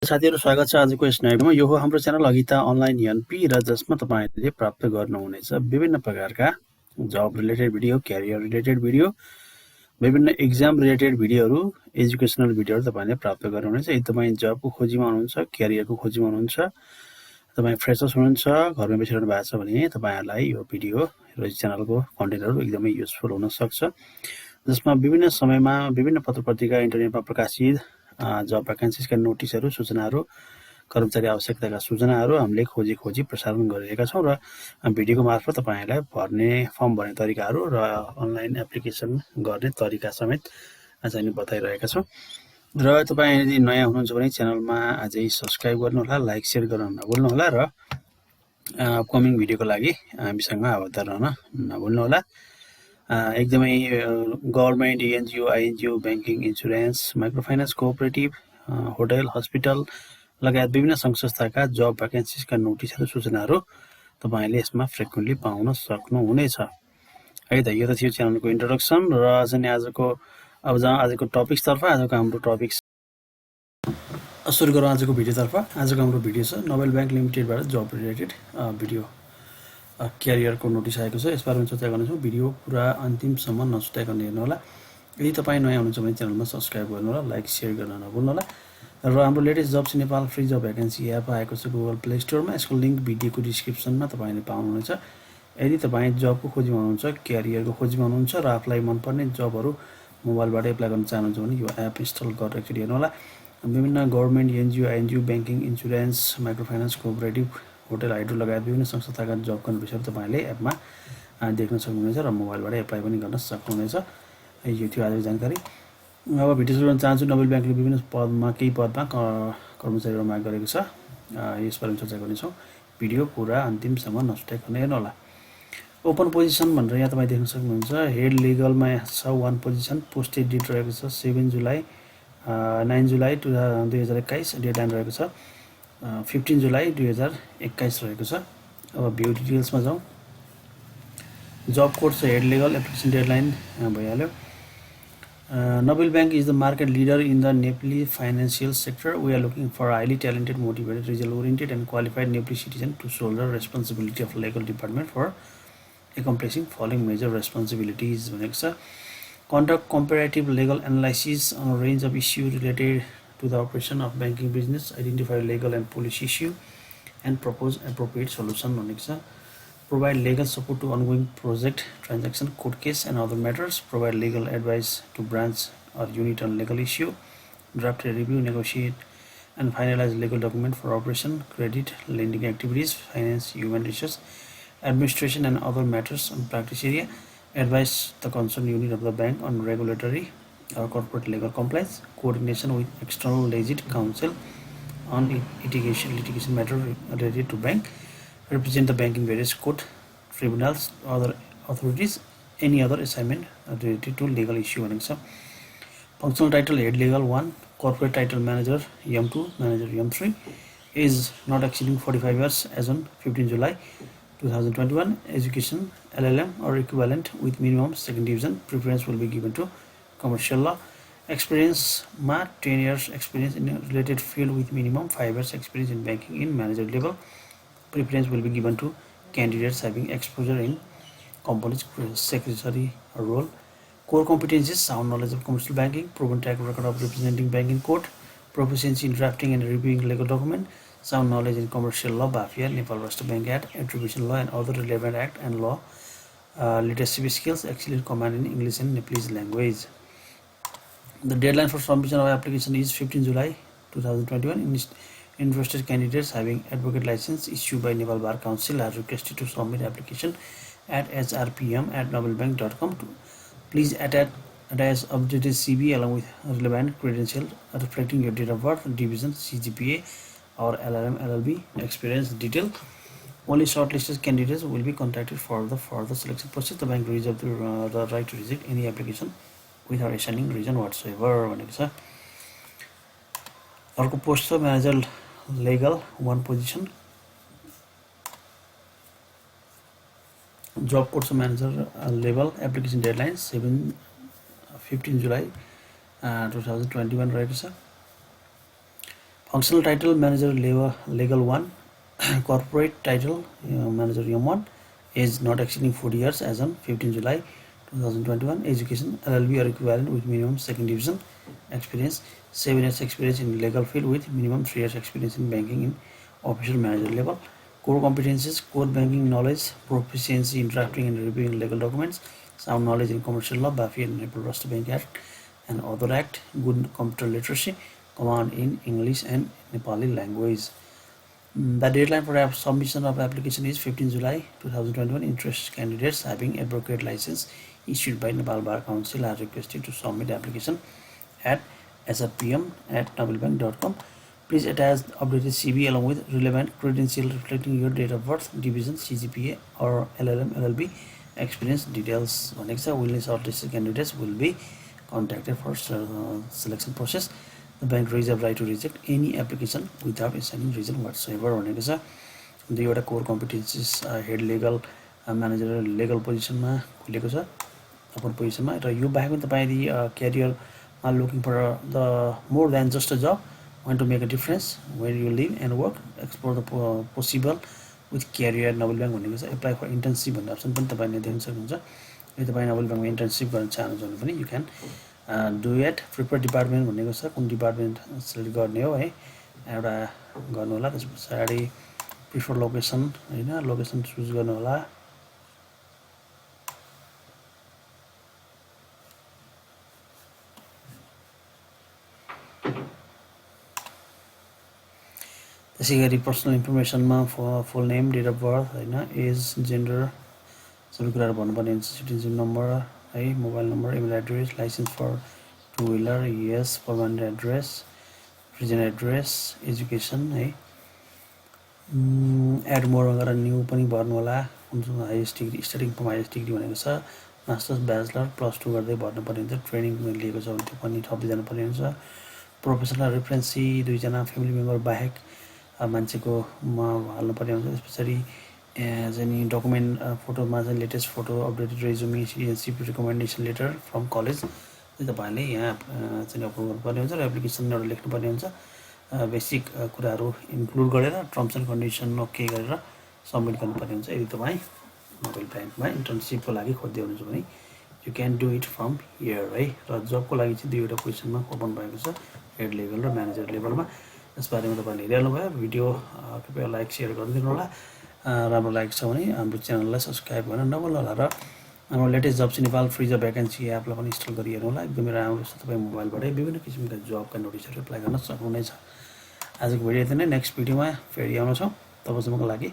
साथीहरु स्वागत छ आजको यस नयाँ भिडियोमा। यो हो हाम्रो च्यानल अघिता अनलाइन एनपी र जसमा तपाईहरुले प्राप्त गर्नुहुनेछ विभिन्न प्रकारका job related video, career related video, विभिन्न एक्जाम रिलेटेड भिडियोहरु, एजुकेशनल भिडियोहरु तपाईले प्राप्त गर्नुहुनेछ। यदि तपाई जबको खोजीमा हुनुहुन्छ, क्यारियरको खोजीमा हुनुहुन्छ, तपाई फ्रेशर्स हुनुहुन्छ, घरमै बसिरहनु भएको छ भने तपाईहरुलाई यो भिडियो र च्यानलको कन्टेन्टहरु एकदमै युजफुल हुन सक्छ। जसमा विभिन्न समयमा विभिन्न पत्र-पत्रिका इन्टरनेटमा प्रकाशित जब भ्याकेन्सीका नोटिसहरु, सूचनाहरु, कर्मचारी आवश्यकताका सूचनाहरु हामीले खोजी प्रसारण गरिरहेका छौं र भिडियोको मार्फत तपाईहरुलाई भर्ने फर्म भर्ने तरिकाहरु र अनलाइन एप्लिकेसन गर्ने तरिका समेत आज हामी बताइरहेका छौं। र तपाई यदि नयाँ हुनुहुन्छ भने च्यानलमा अझै सब्स्क्राइब गर्नुहोला, लाइक शेयर गर्न नभुल्नुहोला र अपकमिङ भिडियोको लागि हामीसँग आबद्ध रहन नभुल्नुहोला। एकदमै government, NGO, INGO, banking, insurance, micro finance, cooperative, hotel, hospital लगायत विभिन्न संघ संस्थाका जब भ्याकेन्सीका नोटिसहरु, सूचनाहरु तपाईले यसमा फ्रिक्वेन्टली पाउन सक्नुहुनेछ। है त, यो त थियो च्यानलको इन्ट्रोडक्सन र आजको टपिक्स तर्फ। आजको हाम्रो टपिक सुरु गरौँ आजको भिडियोतर्फ। आजको हाम्रो भिडियो छ नोबेल बैंक लिमिटेडबाट जब रिलेटेड भिडियो क्यारियरको नोटिस आएको छ। यसबारेमा चर्चा गर्नेछौँ। भिडियो पुरा अन्तिमसम्म नछुटाइकन हेर्नुहोला। यदि तपाई नयाँ हुनुहुन्छ भने च्यानलमा सब्स्क्राइब गर्नुहोला, लाइक शेयर गर्न नभुल्नुहोला। र हाम्रो latest jobs Nepal free job vacancy app आएको छ गुगल प्ले स्टोरमा। यसको लिंक भिडियोको डिस्क्रिप्सनमा तपाईले पाउनुहुनेछ। यदि तपाई जबको खोजीमा हुनुहुन्छ, क्यारियरको खोजीमा हुनुहुन्छ र आफूलाई मनपर्ने जबहरु मोबाइलबाट एप्लाई गर्न चाहनुहुन्छ भने यो एप इन्स्टल गरेर फेरि हेर्नुहोला। विभिन्न government, NGO, INGO, banking, insurance, micro finance, cooperative, hotel, hydro लगायत विभिन्न संस्थाका जबका नोटिसहरु तपाईले एपमा देख्न सक्नुहुनेछ र मोबाइलबाट एप्लाई पनि गर्न सक्नुहुनेछ। यो थियो आजको जानकारी। अब भिडियो सुरु गर्न चाहन्छु। नोबेल बैंकले विभिन्न पदमा केही पदमा कर्मचारीहरु माग गरेको छ। यसबारेमा चर्चा गर्नेछौँ। भिडियो पुरा अन्तिमसम्म नछुटाइकन हेर्नुहोला। ओपन पोजिसन भनेर यहाँ तपाई देख्न सक्नुहुन्छ। हेड लिगलमा छ 1 पोजिसन। पोस्टेड डेट रहेको छ 9 जुलाई 2021। डेडलाइन रहेको छ 15 जुलाई 2021 रहेको छ। अब भ्यू डिटेल्समा जाउँ। जब कोड छ हेड लिगल, एप्लिकेसन डेडलाइन भइहाल्यो। Nobel Bank is the market leader in the Nepali financial sector. We are looking for a highly talented, motivated, result-oriented, and qualified Nepali citizen to shoulder responsibility of legal department for accomplishing following major responsibilities. Conduct comparative legal analysis on a range of issues related to the operation of banking business, identify legal and policy issue, and propose appropriate solution. Provide legal support to ongoing project, transaction, court case, and other matters. Provide legal advice to branch or unit on legal issue. Draft a review, negotiate, and finalize legal document for operation, credit, lending activities, finance, human resource, administration, and other matters on practice area. Advise the concerned unit of the bank on regulatory or corporate legal compliance. Coordination with external legit counsel on litigation matter related to bank. Represent the bank in various court, tribunals, other authorities, any other assignment related to legal issue. Functional title head legal 1, corporate title manager M2, manager M3, is not exceeding 45 years as on 15 July 2021. Education LLM or equivalent with minimum second division. Preference will be given to commercial law. Experience 10 years experience in a related field with minimum 5 years experience in banking in manager level. Preference will be given to candidates having exposure in company secretary role. Core competencies: sound knowledge of commercial banking, proven track record of representing bank in court, proficiency in drafting and reviewing legal document, sound knowledge in commercial law, BAFIA, Nepal Rastra Bank Act, Attribution Law, and other relevant act and law, leadership skills, excellent command in English and Nepalese language. The deadline for submission of application is 15 July 2021. Interested candidates having advocate license issued by Nepal Bar Council are requested to submit application at hrpm@nobelbank.com. Please attach updated CV along with relevant credential reflecting your date of birth, division, CGPA or LRM LLB experience detail. Only shortlisted candidates will be contacted for the further selection process. The bank reserves the right to reject any application without assigning reason whatsoever. अर्को post छ manager legal 1 position. Job code manager level. Application deadline 15 July 2021 रहेको छ. Functional title manager legal 1, corporate title manager M1, age not exceeding 40 years as on 15 July 2021, education LLB or equivalent with minimum second division, experience 7 years experience in legal field with minimum 3 years experience in banking in official manager level. Core competencies: core banking knowledge, proficiency in drafting and reviewing legal documents, sound knowledge in commercial law, BAFI and Nepal Trust Bank Act and other act, good computer literacy, command in English and Nepali language. The deadline for submission of application is 15 July 2021. Interested candidates having advocate license issued by Nepal Bar Council are requested to submit application at srpm@nobelbank.com. Please attach updated CV along with relevant credentials reflecting your date of birth, division, CGPA or LLM, LLB experience details. Next, only shortlisted candidates will be contacted for selection process. The bank reserves right to reject any application without assigning reason whatsoever. भनेको छ दुईवटा core competencies head legal manager legal पोजिसनमा खुलेको छ open पोजिसनमा र यो बाहेक पनि तपाईले क्यारियरमा looking for the more than just a job want to make a difference where you live and work, explore the possible with career Nobel Bank भनेको छ apply for internship भन्ने अप्सन पनि तपाईले देख्न सक्नुहुन्छ यदि तपाई नोबेल बैंकमा इन्टर्नशिप गर्न चाहनुहुन्छ भने पनि you can do it. Prepare department भनेको छ कुन डिपार्टमेन्ट सिलेक्ट गर्ने हो है एउटा गर्नु होला त्यसपछि प्रिफर लोकेसन हैन लोकेसन चुज गर्नु होला त्यसै गरी पर्सनल इन्फर्मेसनमा full name date of birth हैन एज जेन्डर सबै कुराहरु भन्नुपर्ने हुन्छ सिटिजन नम्बर है mobile number email address license for two wheeler यस permanent address present address education है एड मोर गरेर न्यू पनि भर्नु होला highest degree starting from highest degree भनेको छ मास्टर्स ब्याचलर प्लस 2 गर्दै भर्नुपर्ने हुन्छ ट्रेनिङ लिएको छ भने त्यो पनि थप्दै जानुपर्ने हुन्छ प्रोफेसनल रेफरेन्सी दुईजना फ्यामिली मेम्बर बाहेक मान्छेको हाल्नुपर्ने हुन्छ त्यसपछि चाहिँ डकुमेन्ट फोटोमा चाहिँ latest photo updated resume citizenship recommendation letter from college तपाईले यहाँ चाहिँ अपलोड गर्नुपर्ने हुन्छ र एप्लिकेसन एउटा लेख्नुपर्ने हुन्छ बेसिक कुराहरू इन्क्लुड गरेर टर्म्स एन्ड कन्डिसन ओके गरेर सबमिट गर्नुपर्ने हुन्छ यदि तपाई नोबेल बैंकमा इन्टर्नशिपको लागि खोज्दै हुनुहुन्छ भने you can do it from here है र जबको लागि चाहिँ दुईवटा पोजिसनमा ओपन भएको छ हेड लेभल र म्यानेजर लेभलमा यसबारेमा तपाईले हेरिहाल्नु भयो भिडियो कृपया लाइक शेयर गरिदिनु होला राम्रो लागेको छ भने हाम्रो च्यानललाई सब्स्क्राइब गर्न नभुल्नु र हाम्रो latest jobs in Nepal free job vacancy एपलाई पनि इन्स्टल गरिहेर्नु होला एकदमै राम्रो छ तपाई मोबाइलबाटै विभिन्न किसिमका जबका नोटिसहरु एप्लाई गर्न सक्नुहुनेछ आजको भिडियो यति नै नेक्स्ट भिडियोमा फेरि आउनेछौँ तबसम्मको लागि